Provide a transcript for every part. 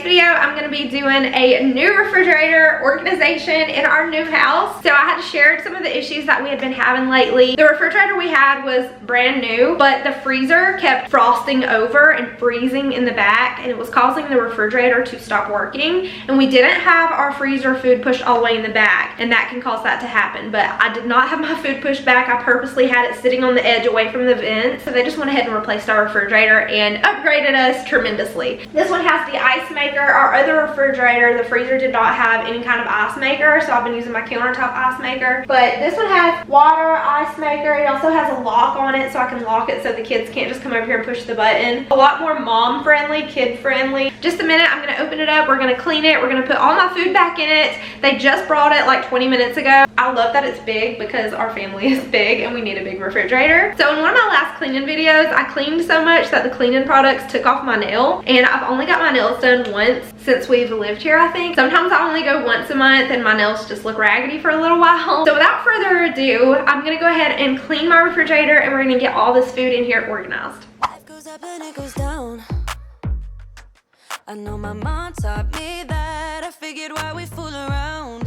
today's video, I'm going to be doing a new refrigerator organization in our new house. So I had to share some of the issues that we had been having lately. The refrigerator we had was brand new, but the freezer kept frosting over and freezing in the back, and it was causing the refrigerator to stop working. And we didn't have our freezer food pushed all the way in the back, and that can cause that to happen. But I did not have my food pushed back. I purposely had it sitting on the edge away from the vent. So they just went ahead and replaced our refrigerator and upgraded us tremendously. This one has the ice maker. Our other refrigerator, the freezer did not have any kind of ice maker, so I've been using my countertop ice maker. But this one has water ice maker. It also has a lock on it, so I can lock it so the kids can't just come over here and push the button. A lot more mom friendly, kid friendly. Just a minute, I'm gonna open it up. We're gonna clean it. We're gonna put all my food back in it. They just brought it like 20 minutes ago. I love that it's big because our family is big and we need a big refrigerator. So in one of my last cleaning videos, I cleaned so much that the cleaning products took off my nail, and I've only got my nails done once since we've lived here, I think. Sometimes I only go once a month and my nails just look raggedy for a little while. So without further ado, I'm gonna go ahead and clean my refrigerator, and we're gonna get all this food in here organized. Life goes up and it goes down. I know my mom taught me that. I figured why we fool around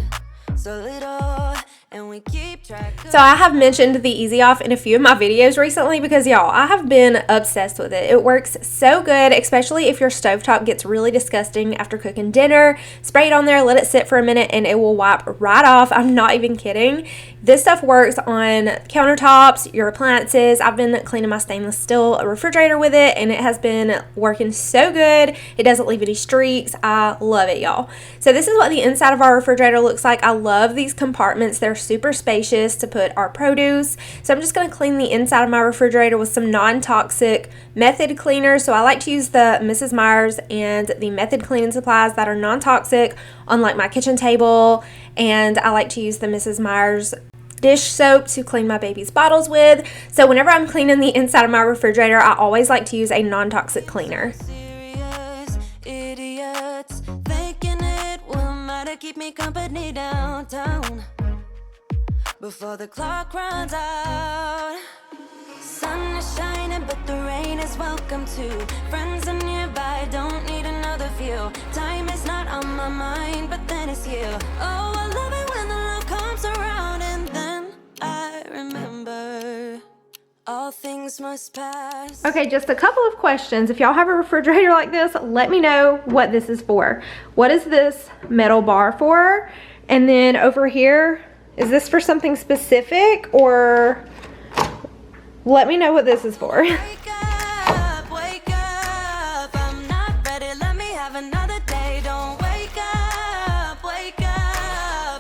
so little, and we keep track. So I have mentioned the Easy Off in a few of my videos recently because y'all, I have been obsessed with it. It works so good, especially if your stovetop gets really disgusting after cooking dinner. Spray it on there, let it sit for a minute, and it will wipe right off. I'm not even kidding. This stuff works on countertops, your appliances. I've been cleaning my stainless steel refrigerator with it, and it has been working so good. It doesn't leave any streaks. I love it, y'all. So this is what the inside of our refrigerator looks like. I love these compartments. They're super spacious to put our produce. So I'm just going to clean the inside of my refrigerator with some non-toxic Method cleaner. So I like to use the Mrs. Meyer's and the Method cleaning supplies that are non-toxic on like my kitchen table, and I like to use the Mrs. Meyer's dish soap to clean my baby's bottles with. So whenever I'm cleaning the inside of my refrigerator, I always like to use a non-toxic cleaner. Serious idiots thinking it will matter, keep me company downtown before the clock runs out. Sun is shining, but the rain is welcome too. Friends are nearby, don't need another view. Time is not on my mind, but then it's you. Oh, I love it when the love comes around, and then I remember all things must pass. Okay, just a couple of questions. If y'all have a refrigerator like this, let me know what this is for. What is this metal bar for? And then over here, is this for something specific, or let me know what this is for. Wake up, I'm not ready, let me have another day. Don't wake up,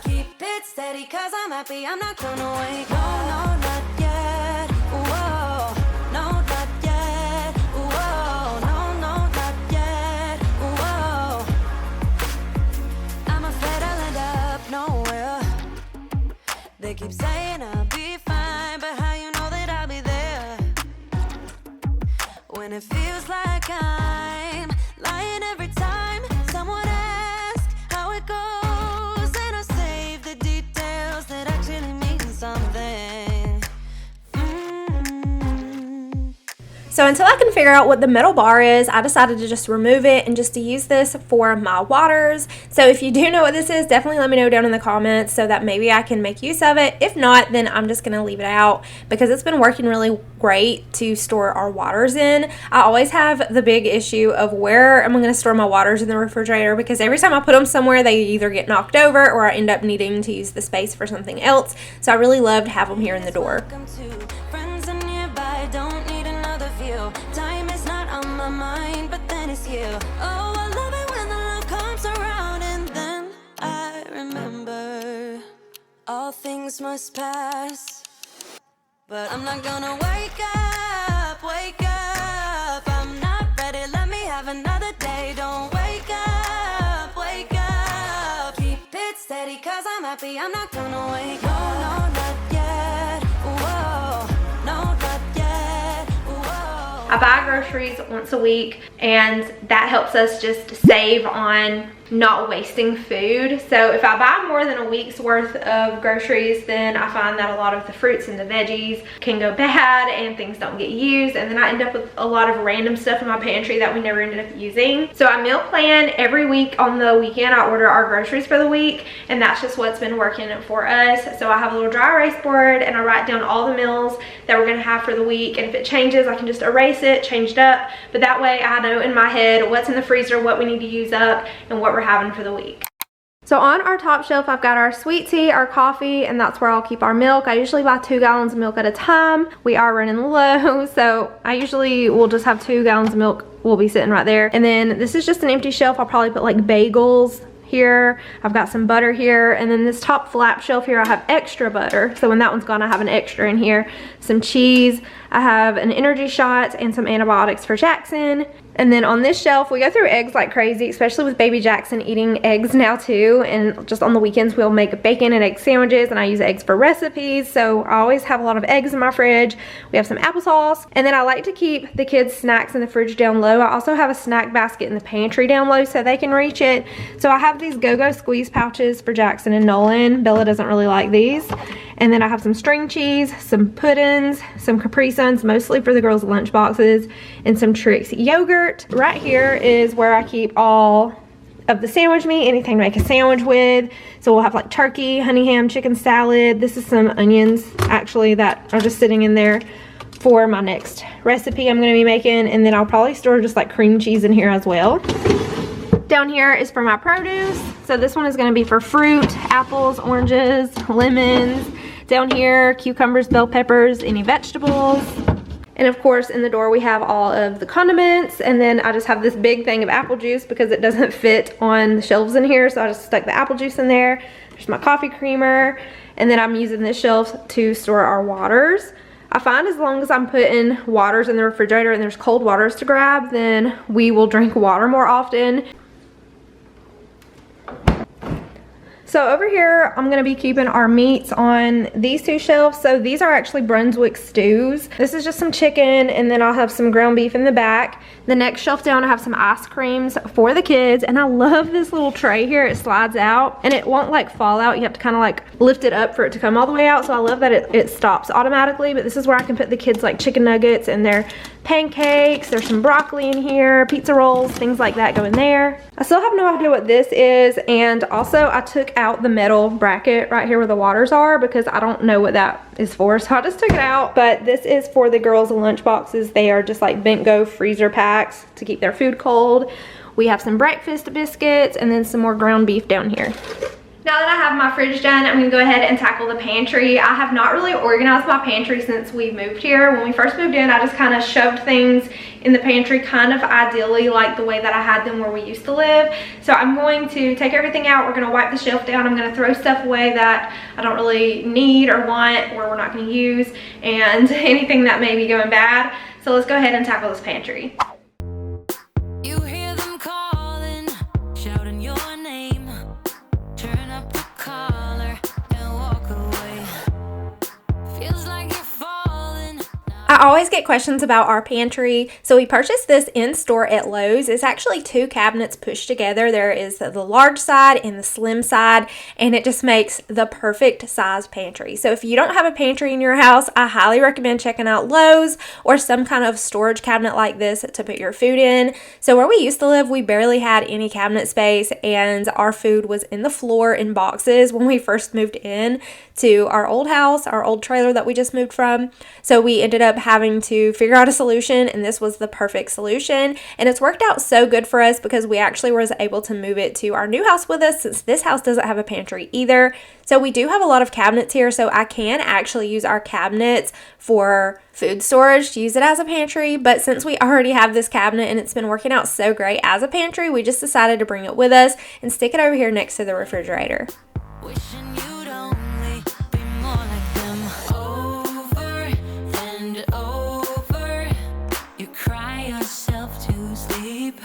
keep it steady, cause I'm happy, I'm not gonna wake up. No, not yet, whoa, no, not yet, whoa, no, not yet, whoa. I'm afraid I'll end up nowhere. They keep saying I'll be fine, but how you know that I'll be there when it feels like I'm lying every time someone asks how it goes, and I save the details that actually mean something. So until I can figure out what the metal bar is, I decided to just remove it and just to use this for my waters. So if you do know what this is, definitely let me know down in the comments so that maybe I can make use of it. If not, then I'm just going to leave it out because it's been working really great to store our waters in. I always have the big issue of where am I going to store my waters in the refrigerator, because every time I put them somewhere, they either get knocked over or I end up needing to use the space for something else. So I really love to have them here in the door. Friends are nearby, don't need another view. Time is not on my mind, but then it's you. Oh, I love it when the love comes around, and then I remember all things must pass. But I'm not gonna wake up, I'm not ready, let me have another day. Don't wake up, keep it steady, cause I'm happy, I'm not gonna wake up. No, not yet, whoa, no, not yet, whoa. I buy groceries once a week, and that helps us just save on not wasting food. So if I buy more than a week's worth of groceries, then I find that a lot of the fruits and the veggies can go bad and things don't get used, and then I end up with a lot of random stuff in my pantry that we never ended up using. So I meal plan every week. On the weekend I order our groceries for the week, and that's just what's been working for us. So I have a little dry erase board and I write down all the meals that we're gonna have for the week, and if it changes I can just erase it, change it up, but that way I know in my head what's in the freezer, what we need to use up, and what we're having for the week. So on our top shelf, I've got our sweet tea, our coffee, and that's where I'll keep our milk. I usually buy 2 gallons of milk at a time. We are running low, so I usually will just have 2 gallons of milk will be sitting right there. And then this is just an empty shelf. I'll probably put like bagels here. I've got some butter here, and then this top flap shelf here I have extra butter, so when that one's gone I have an extra in here. Some cheese, I have an energy shot and some antibiotics for Jackson. And then on this shelf we go through eggs like crazy, especially with baby Jackson eating eggs now too, and just on the weekends we'll make bacon and egg sandwiches, and I use eggs for recipes, so I always have a lot of eggs in my fridge. We have some applesauce, and then I like to keep the kids' snacks in the fridge down low. I also have a snack basket in the pantry down low so they can reach it. So I have these Go-Go squeeze pouches for Jackson and Nolan. Bella doesn't really like these. And then I have some string cheese, some puddings, some Capri Suns, mostly for the girls' lunch boxes, and some Trix yogurt. Right here is where I keep all of the sandwich meat, anything to make a sandwich with. So we'll have like turkey, honey ham, chicken salad. This is some onions actually that are just sitting in there for my next recipe I'm going to be making. And then I'll probably store just like cream cheese in here as well. Down here is for my produce. So this one is going to be for fruit, apples, oranges, lemons. Down here, cucumbers, bell peppers, any vegetables. And of course in the door we have all of the condiments, and then I just have this big thing of apple juice because it doesn't fit on the shelves in here, so I just stuck the apple juice in there. There's my coffee creamer, and then I'm using this shelf to store our waters. I find as long as I'm putting waters in the refrigerator and there's cold waters to grab, then we will drink water more often. So over here, I'm going to be keeping our meats on these 2 shelves. So these are actually Brunswick stews. This is just some chicken, and then I'll have some ground beef in the back. The next shelf down, I have some ice creams for the kids, and I love this little tray here. It slides out, and it won't like fall out. You have to kind of like lift it up for it to come all the way out. So I love that it stops automatically, but this is where I can put the kids like chicken nuggets and their pancakes. There's some broccoli in here, pizza rolls, things like that go in there. I still have no idea what this is, and also I took out the metal bracket right here where the waters are because I don't know what that is for, so I just took it out. But this is for the girls' lunch boxes. They are just like bent-go freezer packs to keep their food cold. We have some breakfast biscuits and then some more ground beef down here. Now that I have my fridge done, I'm gonna go ahead and tackle the pantry. I have not really organized my pantry since we moved here. When we first moved in, I just kind of shoved things in the pantry kind of ideally like the way that I had them where we used to live. So I'm going to take everything out. We're gonna wipe the shelf down. I'm gonna throw stuff away that I don't really need or want or we're not gonna use, and anything that may be going bad. So let's go ahead and tackle this pantry. You hear them calling, shouting your name. Turn up the collar and walk away. Feels like you're falling. I always get questions about our pantry. So we purchased this in store at Lowe's. It's actually 2 cabinets pushed together. There is the large side and the slim side, and it just makes the perfect size pantry. So if you don't have a pantry in your house, I highly recommend checking out Lowe's or some kind of storage cabinet like this to put your food in. So where we used to live, we barely had any cabinet space, and our food was in the floor in boxes when we first moved in to our old house, our old trailer that we just moved from. So we ended up having to figure out a solution, and this was the perfect solution, and it's worked out so good for us because we actually was able to move it to our new house with us, since this house doesn't have a pantry either. So we do have a lot of cabinets here, so I can actually use our cabinets for food storage to use it as a pantry. But since we already have this cabinet and it's been working out so great as a pantry, we just decided to bring it with us and stick it over here next to the refrigerator. Wishing you'd only be more like them. Over and over, you cry yourself to sleep,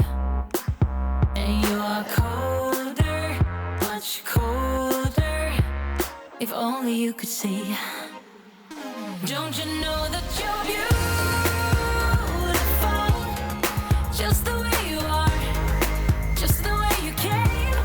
and you are colder, much colder. If only you could see. Don't you know that you're beautiful, just the way you are, just the way you came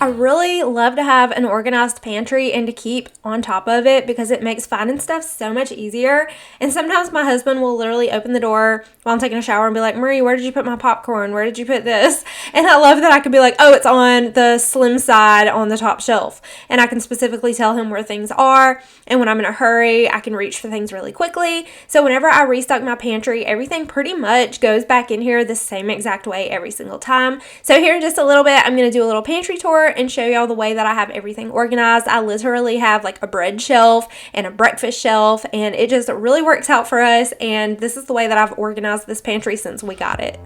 I really love to have an organized pantry and to keep on top of it because it makes finding stuff so much easier. And sometimes my husband will literally open the door while I'm taking a shower and be like, Marie, where did you put my popcorn? Where did you put this? And I love that I could be like, oh, it's on the slim side on the top shelf. And I can specifically tell him where things are. And when I'm in a hurry, I can reach for things really quickly. So whenever I restock my pantry, everything pretty much goes back in here the same exact way every single time. So here in just a little bit, I'm going to do a little pantry tour and show y'all the way that I have everything organized. I literally have like a bread shelf and a breakfast shelf, and it just really works out for us. And this is the way that I've organized this pantry since we got it.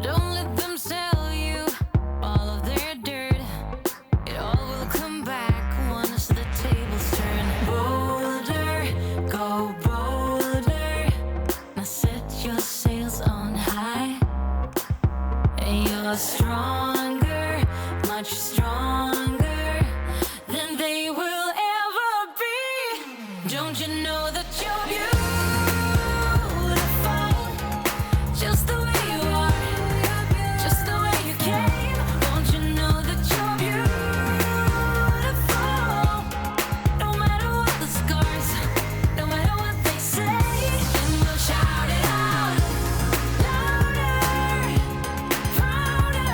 Don't let them sell you all of their dirt. It all will come back once the tables turn. Bolder, go bolder. Now set your sails on high. And you're stronger, much stronger than they will ever be. Don't you know that you're beautiful, just the way you are, just the way you came. Don't you know that you're beautiful, no matter what the scars, no matter what they say. And we'll shout it out louder, prouder.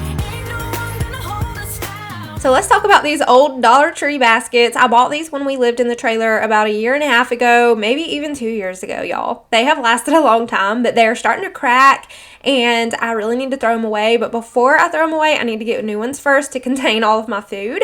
Ain't no one gonna hold us down. So let's talk about these old Dollar Tree baskets. I bought these when we lived in the trailer about 1.5 years ago, maybe even 2 years ago, y'all. They have lasted a long time, but they're starting to crack and I really need to throw them away. But before I throw them away, I need to get new ones first to contain all of my food.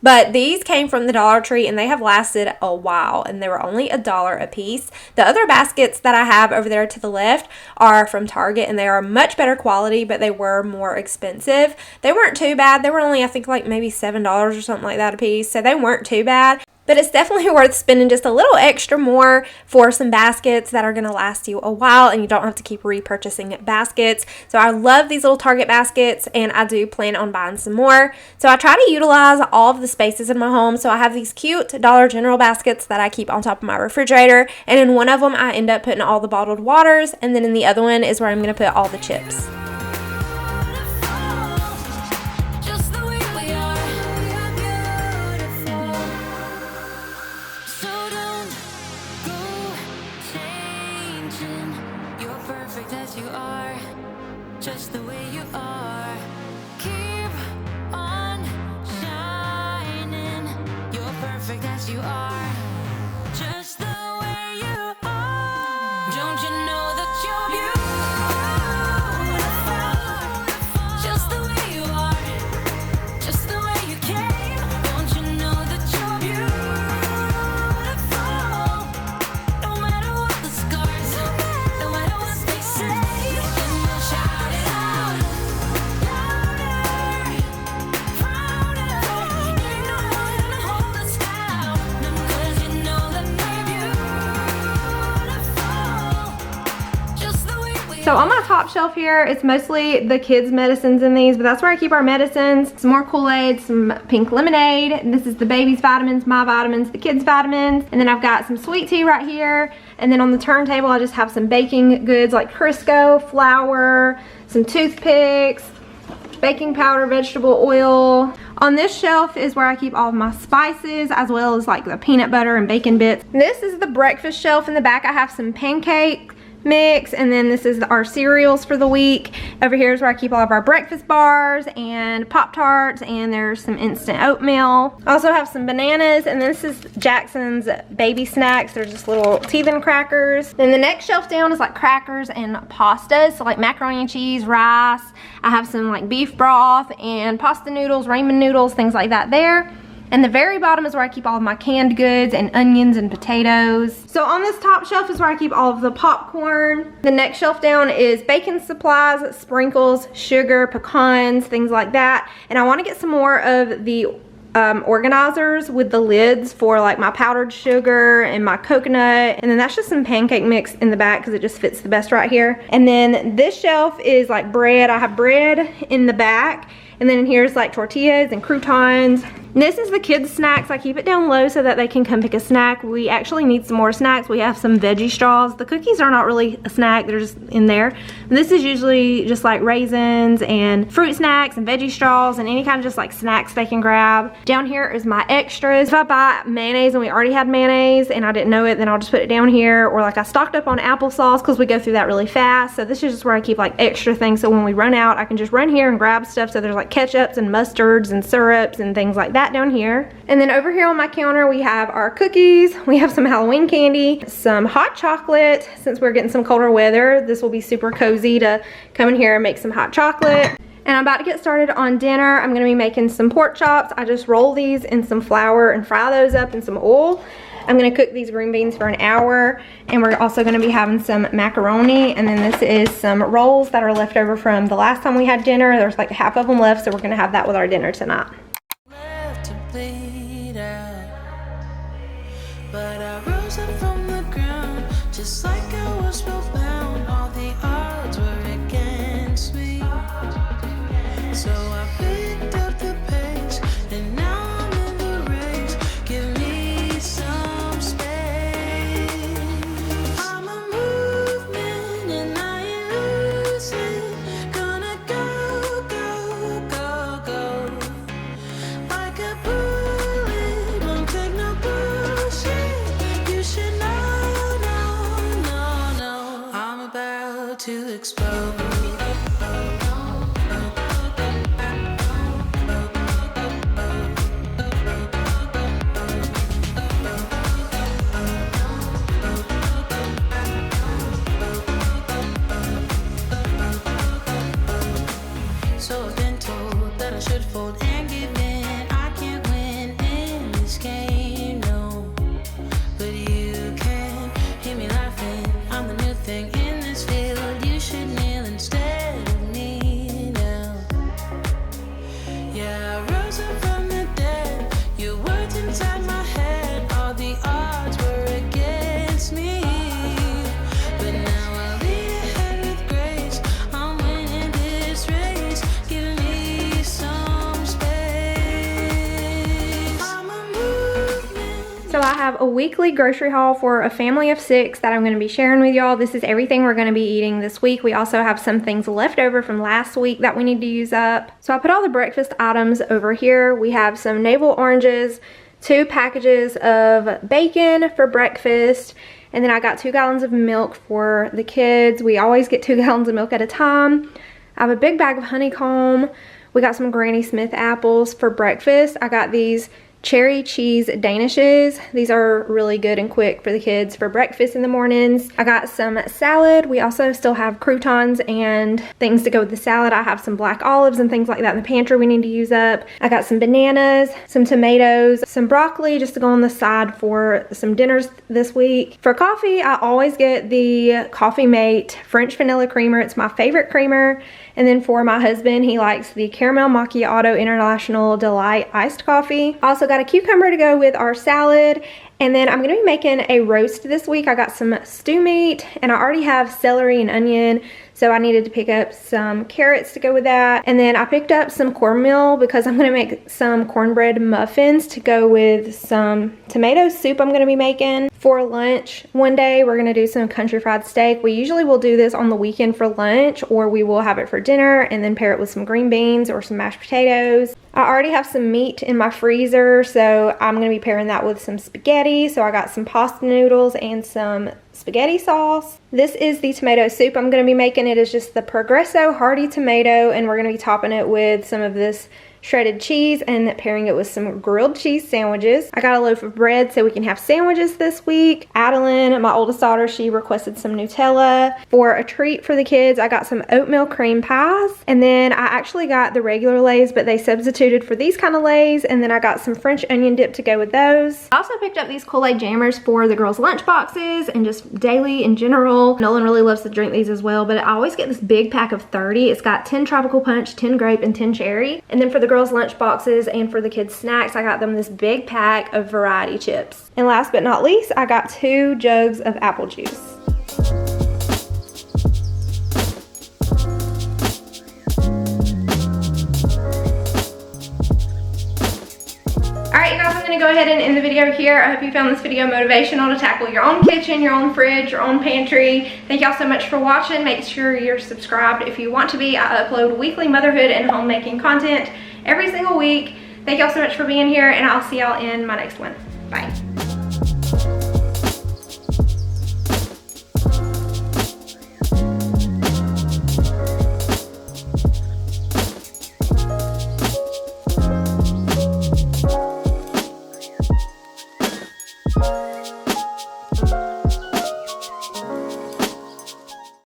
But these came from the Dollar Tree and they have lasted a while and they were only $1 a piece. The other baskets that I have over there to the left are from Target and they are much better quality, but they were more expensive. They weren't too bad. They were only, I think, like maybe $7 or something like that a piece. So they weren't too bad. But it's definitely worth spending just a little extra more for some baskets that are going to last you a while and you don't have to keep repurchasing baskets. So I love these little Target baskets and I do plan on buying some more. So I try to utilize all of the spaces in my home. So I have these cute Dollar General baskets that I keep on top of my refrigerator. And in one of them, I end up putting all the bottled waters. And then in the other one is where I'm going to put all the chips. Just the way we are, beautiful. So don't go changing. You're perfect as you are, just the way you are. Keep on shining. You're perfect as you are, just the way you are. Don't you know that you're beautiful, just the way you are, just the way you came. Don't you know that you're beautiful, no matter what the scars, no matter what they say. And we'll shout it out louder, prouder. Ain't no one gonna hold us down, 'cause you know that we're beautiful, just the way we So on my top shelf here, it's mostly the kids' medicines in these, but that's where I keep our medicines. Some more Kool-Aid, some pink lemonade. This is the baby's vitamins, my vitamins, the kids' vitamins. And then I've got some sweet tea right here. And then on the turntable, I just have some baking goods like Crisco, flour, some toothpicks, baking powder, vegetable oil. On this shelf is where I keep all of my spices, as well as like the peanut butter and bacon bits. This is the breakfast shelf. In the back, I have some pancake mix, and then this is our cereals for the week. Over here is where I keep all of our breakfast bars and Pop-Tarts, and there's some instant oatmeal. I also have some bananas, and this is Jackson's baby snacks. They're just little teething crackers. Then the next shelf down is like crackers and pastas, so like macaroni and cheese, rice. I have some like beef broth and pasta noodles, ramen noodles, things like that there. And the very bottom is where I keep all of my canned goods and onions and potatoes. So on this top shelf is where I keep all of the popcorn. The next shelf down is baking supplies, sprinkles, sugar, pecans, things like that. And I want to get some more of the organizers with the lids for like my powdered sugar and my coconut. And then that's just some pancake mix in the back because it just fits the best right here. And then this shelf is like bread. I have bread in the back. And then here's like tortillas and croutons, This is the kids' snacks. I keep it down low so that they can come pick a snack. We actually need some more snacks. We have some veggie straws. The cookies are not really a snack, they're just in there. And this is usually just like raisins and fruit snacks and veggie straws and any kind of just like snacks they can grab. Down here is my extras. If I buy mayonnaise and we already had mayonnaise and I didn't know it, then I'll just put it down here. Or like I stocked up on applesauce because we go through that really fast. So this is just where I keep like extra things, so when we run out I can just run here and grab stuff. So there's like ketchups and mustards and syrups and things like that down here. And then over here on my counter we have our cookies, we have some Halloween candy, some hot chocolate. Since we're getting some colder weather, this will be super cozy to come in here and make some hot chocolate. And I'm about to get started on dinner. I'm gonna be making some pork chops. I just roll these in some flour and fry those up in some oil. I'm gonna cook these green beans for an hour, and we're also gonna be having some macaroni, and then this is some rolls that are left over from the last time we had dinner. There's like half of them left, so we're gonna have that with our dinner tonight. Left to bleed out, but I rose up from the ground, just like I was spellbound. All the odds were against me, so I picked up the pace, and now I'm in the race. Give me some space. I'm a movement and I ain't losing. Gonna go, go, go, go. Like a bullet, won't take no bullshit. You should know, no, no, no. I'm about to explode. So I've been told that I should fold and give in. I can't win in this game, no. But you can hear me laughing. I'm the new thing in this field. You should kneel instead of me now. Yeah, I rose up from the dead. Your words inside my head. All the odds were against me, but now I lead ahead with grace. I'm winning this race. Give me some space. I'm a movement. So I have a weekly grocery haul for a family of 6 that I'm going to be sharing with y'all. This is everything we're going to be eating this week. We also have some things left over from last week that we need to use up. So I put all the breakfast items over here. We have some navel oranges, 2 packages of bacon for breakfast, and then I got 2 gallons of milk for the kids. We always get 2 gallons of milk at a time. I have a big bag of honeycomb. We got some Granny Smith apples for breakfast. I got these cherry cheese danishes. These are really good and quick for the kids for breakfast in the mornings. I got some salad. We also still have croutons and things to go with the salad. I have some black olives and things like that in the pantry we need to use up. I got some bananas, some tomatoes, some broccoli just to go on the side for some dinners this week. For coffee, I always get the Coffee Mate French vanilla creamer. It's my favorite creamer. And then for my husband, he likes the Caramel Macchiato International Delight iced coffee. I also got a cucumber to go with our salad. And then I'm going to be making a roast this week. I got some stew meat, and I already have celery and onion, so I needed to pick up some carrots to go with that. And then I picked up some cornmeal because I'm going to make some cornbread muffins to go with some tomato soup I'm going to be making for lunch. One day we're going to do some country fried steak. We usually will do this on the weekend for lunch, or we will have it for dinner and then pair it with some green beans or some mashed potatoes. I already have some meat in my freezer, so I'm going to be pairing that with some spaghetti. So I got some pasta noodles and some spaghetti sauce. This is the tomato soup I'm going to be making. It is just the Progresso hearty tomato, and we're going to be topping it with some of this shredded cheese and pairing it with some grilled cheese sandwiches. I got a loaf of bread so we can have sandwiches this week. Adeline, my oldest daughter, she requested some Nutella. For a treat for the kids, I got some oatmeal cream pies, and then I actually got the regular Lay's, but they substituted for these kind of Lay's, and then I got some French onion dip to go with those. I also picked up these Kool-Aid jammers for the girls' lunch boxes and just daily in general. Nolan really loves to drink these as well, but I always get this big pack of 30. It's got 10 tropical punch, 10 grape, and 10 cherry. And then for the girls' lunch boxes and for the kids' snacks, I got them this big pack of variety chips. And last but not least, I got 2 jugs of apple juice. going to go ahead and end the video here. I hope you found this video motivational to tackle your own kitchen, your own fridge, your own pantry. Thank y'all so much for watching. Make sure you're subscribed if you want to be. I upload weekly motherhood and homemaking content every single week. Thank y'all so much for being here, and I'll see y'all in my next one. Bye.